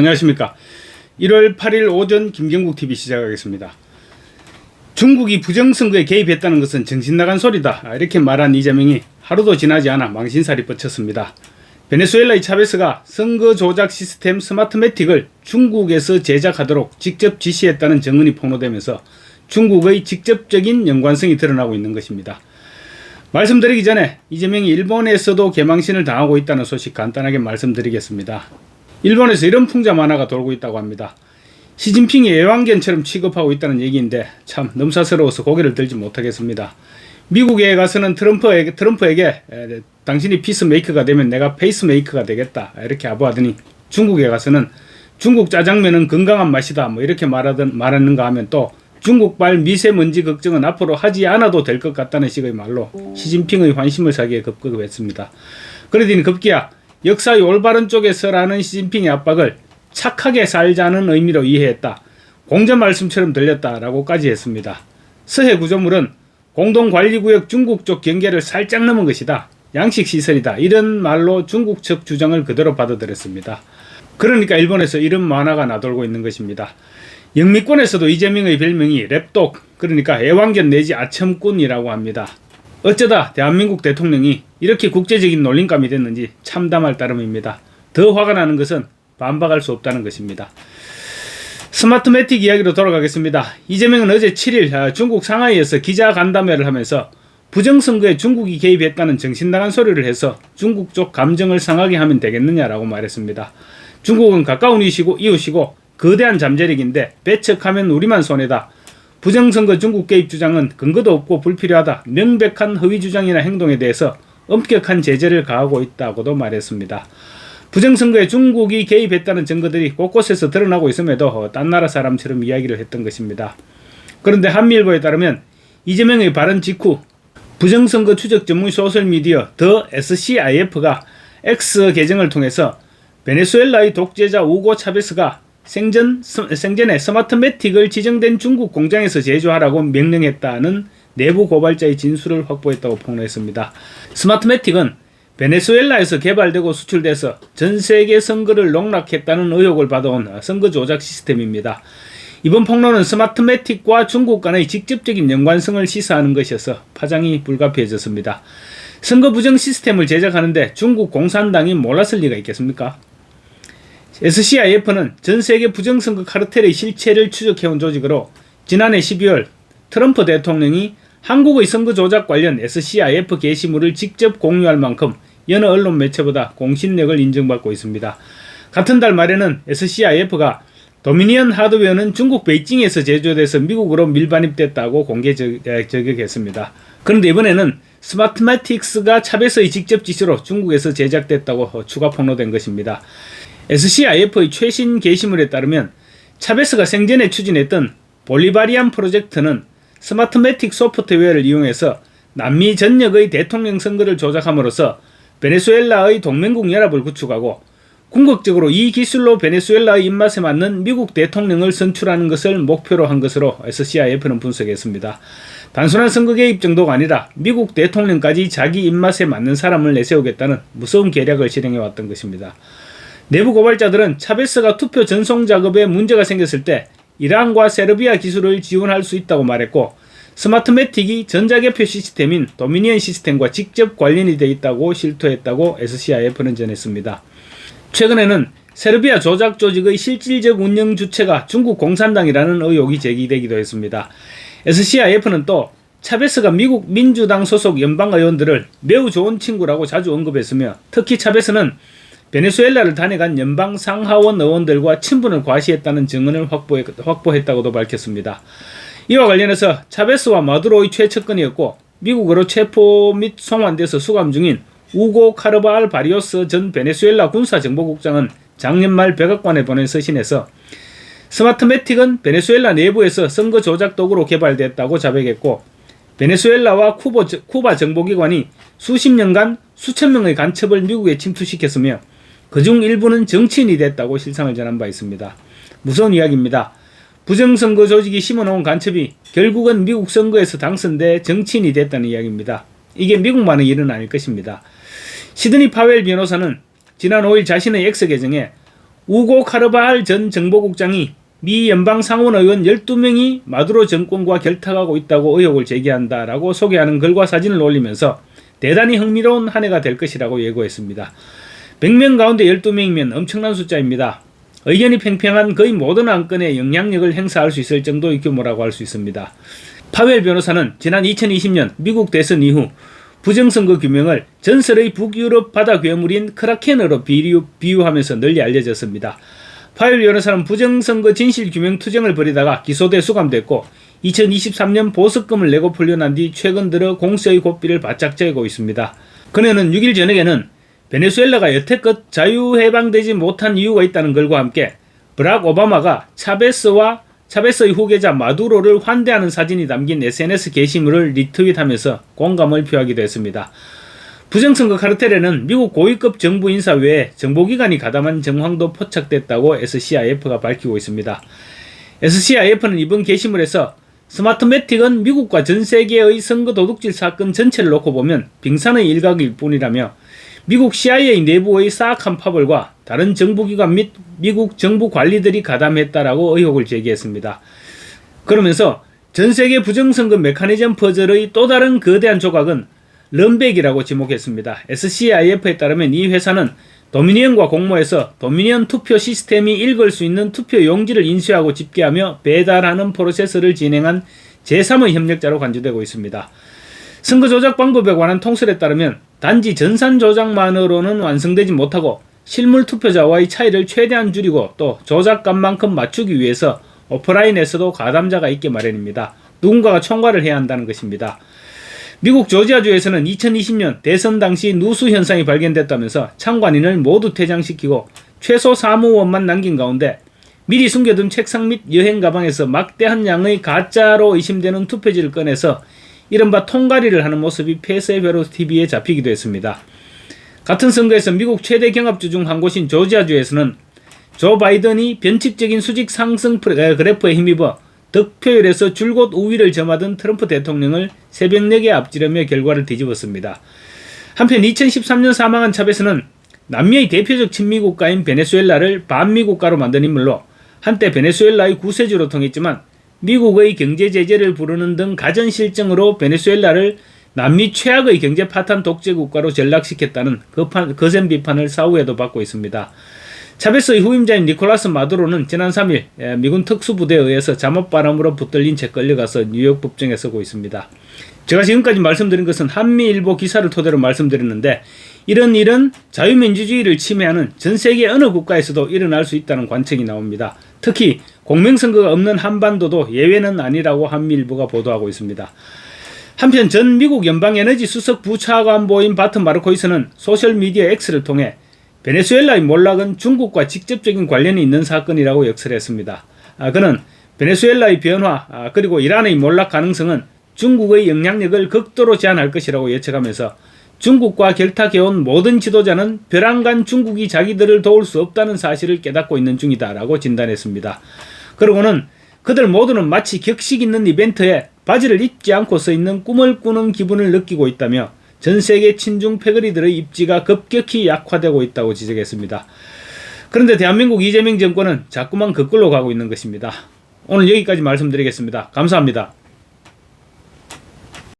안녕하십니까. 1월 8일 오전 김경국TV 시작하겠습니다. 중국이 부정선거에 개입했다는 것은 정신나간 소리다, 이렇게 말한 이재명이 하루도 지나지 않아 망신살이 뻗쳤습니다. 베네수엘라의 차베스가 선거 조작 시스템 스마트매틱을 중국에서 제작하도록 직접 지시했다는 증언이 폭로되면서 중국의 직접적인 연관성이 드러나고 있는 것입니다. 말씀드리기 전에 이재명이 일본에서도 개망신을 당하고 있다는 소식 간단하게 말씀드리겠습니다. 일본에서 이런 풍자 만화가 돌고 있다고 합니다. 시진핑이 애완견처럼 취급하고 있다는 얘기인데 참 넘사스러워서 고개를 들지 못하겠습니다. 미국에 가서는 트럼프에게 당신이 피스메이커가 되면 내가 페이스메이커가 되겠다, 이렇게 아부하더니 중국에 가서는 중국 짜장면은 건강한 맛이다, 이렇게 말하는가 하면 또 중국발 미세먼지 걱정은 앞으로 하지 않아도 될 것 같다는 식의 말로 시진핑의 환심을 사기에 급급했습니다. 그러더니 급기야 역사의 올바른 쪽에 서라는 시진핑의 압박을 착하게 살자는 의미로 이해했다, 공자 말씀처럼 들렸다라고까지 했습니다. 서해 구조물은 공동관리구역 중국 쪽 경계를 살짝 넘은 것이다, 양식시설이다, 이런 말로 중국 측 주장을 그대로 받아들였습니다. 그러니까 일본에서 이런 만화가 나돌고 있는 것입니다. 영미권에서도 이재명의 별명이 랩독, 그러니까 애완견 내지 아첨꾼이라고 합니다. 어쩌다 대한민국 대통령이 이렇게 국제적인 놀림감이 됐는지 참담할 따름입니다. 더 화가 나는 것은 반박할 수 없다는 것입니다. 스마트매틱 이야기로 돌아가겠습니다. 이재명은 어제 7일 중국 상하이에서 기자간담회를 하면서 부정선거에 중국이 개입했다는 정신나간 소리를 해서 중국 쪽 감정을 상하게 하면 되겠느냐라고 말했습니다. 중국은 가까운 이웃이고 거대한 잠재력인데 배척하면 우리만 손해다. 부정선거 중국 개입 주장은 근거도 없고 불필요하다. 명백한 허위 주장이나 행동에 대해서 엄격한 제재를 가하고 있다고도 말했습니다. 부정선거에 중국이 개입했다는 증거들이 곳곳에서 드러나고 있음에도 딴 나라 사람처럼 이야기를 했던 것입니다. 그런데 한미일보에 따르면 이재명의 발언 직후 부정선거 추적 전문 소셜미디어 더 SCIF가 X 계정을 통해서 베네수엘라의 독재자 우고 차베스가 생전에 스마트매틱을 지정된 중국 공장에서 제조하라고 명령했다는 내부 고발자의 진술을 확보했다고 폭로했습니다. 스마트매틱은 베네수엘라에서 개발되고 수출돼서 전세계 선거를 농락했다는 의혹을 받아온 선거 조작 시스템입니다. 이번 폭로는 스마트매틱과 중국 간의 직접적인 연관성을 시사하는 것이어서 파장이 불가피해졌습니다. 선거 부정 시스템을 제작하는데 중국 공산당이 몰랐을 리가 있겠습니까? SCIF는 전세계 부정선거 카르텔의 실체를 추적해온 조직으로 지난해 12월 트럼프 대통령이 한국의 선거 조작 관련 SCIF 게시물을 직접 공유할 만큼 여느 언론 매체보다 공신력을 인정받고 있습니다. 같은 달 말에는 SCIF가 도미니언 하드웨어는 중국 베이징에서 제조돼서 미국으로 밀반입됐다고 공개 저격했습니다. 그런데 이번에는 스마트매틱스가 차베스의 직접 지시로 중국에서 제작됐다고 추가 폭로된 것입니다. SCIF의 최신 게시물에 따르면 차베스가 생전에 추진했던 볼리바리안 프로젝트는 스마트매틱 소프트웨어를 이용해서 남미 전역의 대통령 선거를 조작함으로써 베네수엘라의 동맹국 연합을 구축하고 궁극적으로 이 기술로 베네수엘라의 입맛에 맞는 미국 대통령을 선출하는 것을 목표로 한 것으로 SCIF는 분석했습니다. 단순한 선거 개입 정도가 아니라 미국 대통령까지 자기 입맛에 맞는 사람을 내세우겠다는 무서운 계략을 실행해왔던 것입니다. 내부 고발자들은 차베스가 투표 전송 작업에 문제가 생겼을 때 이란과 세르비아 기술을 지원할 수 있다고 말했고, 스마트매틱이 전자개표 시스템인 도미니언 시스템과 직접 관련이 되어 있다고 실토했다고 SCIF는 전했습니다. 최근에는 세르비아 조작 조직의 실질적 운영 주체가 중국 공산당이라는 의혹이 제기되기도 했습니다. SCIF는 또 차베스가 미국 민주당 소속 연방 의원들을 매우 좋은 친구라고 자주 언급했으며, 특히 차베스는 베네수엘라를 다녀간 연방 상하원 의원들과 친분을 과시했다는 증언을 확보했다고도 밝혔습니다. 이와 관련해서 차베스와 마두로의 최측근이었고 미국으로 체포 및 송환돼서 수감 중인 우고 카르바알 바리오스 전 베네수엘라 군사정보국장은 작년 말 백악관에 보낸 서신에서 스마트매틱은 베네수엘라 내부에서 선거 조작 도구로 개발됐다고 자백했고, 베네수엘라와 쿠바 정보기관이 수십 년간 수천 명의 간첩을 미국에 침투시켰으며 그중 일부는 정치인이 됐다고 실상을 전한 바 있습니다. 무서운 이야기입니다. 부정선거 조직이 심어놓은 간첩이 결국은 미국 선거에서 당선돼 정치인이 됐다는 이야기입니다. 이게 미국만의 일은 아닐 것입니다. 시드니 파웰 변호사는 지난 5일 자신의 X 계정에 우고 카르바할 전 정보국장이 미 연방상원의원 12명이 마두로 정권과 결탁하고 있다고 의혹을 제기한다라고 소개하는 글과 사진을 올리면서 대단히 흥미로운 한 해가 될 것이라고 예고했습니다. 100명 가운데 12명이면 엄청난 숫자입니다. 의견이 팽팽한 거의 모든 안건에 영향력을 행사할 수 있을 정도의 규모라고 할 수 있습니다. 파웰 변호사는 지난 2020년 미국 대선 이후 부정선거 규명을 전설의 북유럽 바다 괴물인 크라켄으로 비유하면서 널리 알려졌습니다. 파웰 변호사는 부정선거 진실규명 투쟁을 벌이다가 기소돼 수감됐고 2023년 보석금을 내고 풀려난 뒤 최근 들어 공세의 고삐를 바짝 저고 있습니다. 그녀는 6일 저녁에는 베네수엘라가 여태껏 자유해방되지 못한 이유가 있다는 글과 함께 브락 오바마가 차베스의 후계자 마두로를 환대하는 사진이 담긴 SNS 게시물을 리트윗하면서 공감을 표하기도 했습니다. 부정선거 카르텔에는 미국 고위급 정부 인사 외에 정보기관이 가담한 정황도 포착됐다고 SCIF가 밝히고 있습니다. SCIF는 이번 게시물에서 스마트매틱은 미국과 전 세계의 선거 도둑질 사건 전체를 놓고 보면 빙산의 일각일 뿐이라며 미국 CIA 내부의 사악한 파벌과 다른 정부기관 및 미국 정부 관리들이 가담했다라고 의혹을 제기했습니다. 그러면서 전 세계 부정선거 메커니즘 퍼즐의 또 다른 거대한 조각은 런백이라고 지목했습니다. SCIF에 따르면 이 회사는 도미니언과 공모해서 도미니언 투표 시스템이 읽을 수 있는 투표 용지를 인쇄하고 집계하며 배달하는 프로세스를 진행한 제3의 협력자로 간주되고 있습니다. 선거 조작 방법에 관한 통설에 따르면 단지 전산 조작만으로는 완성되지 못하고 실물 투표자와의 차이를 최대한 줄이고 또 조작값만큼 맞추기 위해서 오프라인에서도 가담자가 있게 마련입니다. 누군가가 총괄을 해야 한다는 것입니다. 미국 조지아주에서는 2020년 대선 당시 누수 현상이 발견됐다면서 참관인을 모두 퇴장시키고 최소 사무원만 남긴 가운데 미리 숨겨둔 책상 및 여행 가방에서 막대한 양의 가짜로 의심되는 투표지를 꺼내서 이른바 통가리를 하는 모습이 폐쇄 회로 TV에 잡히기도 했습니다. 같은 선거에서 미국 최대 경합주 중 한 곳인 조지아주에서는 조 바이든이 변칙적인 수직 상승 그래프에 힘입어 득표율에서 줄곧 우위를 점하던 트럼프 대통령을 새벽 4개에 앞지르며 결과를 뒤집었습니다. 한편 2013년 사망한 차베스는 남미의 대표적 친미국가인 베네수엘라를 반미국가로 만든 인물로 한때 베네수엘라의 구세주로 통했지만 미국의 경제 제재를 부르는 등 가전 실정으로 베네수엘라를 남미 최악의 경제 파탄 독재 국가로 전락시켰다는 거센 비판을 사후에도 받고 있습니다. 차베스의 후임자인 니콜라스 마두로는 지난 3일 미군 특수부대에 의해서 잠옷바람으로 붙들린 채 끌려가서 뉴욕 법정에 서고 있습니다. 제가 지금까지 말씀드린 것은 한미일보 기사를 토대로 말씀드렸는데 이런 일은 자유민주주의를 침해하는 전 세계 어느 국가에서도 일어날 수 있다는 관측이 나옵니다. 특히 공명선거가 없는 한반도도 예외는 아니라고 한미일보가 보도하고 있습니다. 한편 전 미국 연방에너지 수석 부차관보인 바트 마르코이스는 소셜미디어 X를 통해 베네수엘라의 몰락은 중국과 직접적인 관련이 있는 사건이라고 역설했습니다. 그는 베네수엘라의 변화 그리고 이란의 몰락 가능성은 중국의 영향력을 극도로 제한할 것이라고 예측하면서 중국과 결탁해온 모든 지도자는 벼랑간 중국이 자기들을 도울 수 없다는 사실을 깨닫고 있는 중이다라고 진단했습니다. 그러고는 그들 모두는 마치 격식 있는 이벤트에 바지를 입지 않고 서 있는 꿈을 꾸는 기분을 느끼고 있다며 전 세계 친중 패거리들의 입지가 급격히 약화되고 있다고 지적했습니다. 그런데 대한민국 이재명 정권은 자꾸만 거꾸로 가고 있는 것입니다. 오늘 여기까지 말씀드리겠습니다. 감사합니다.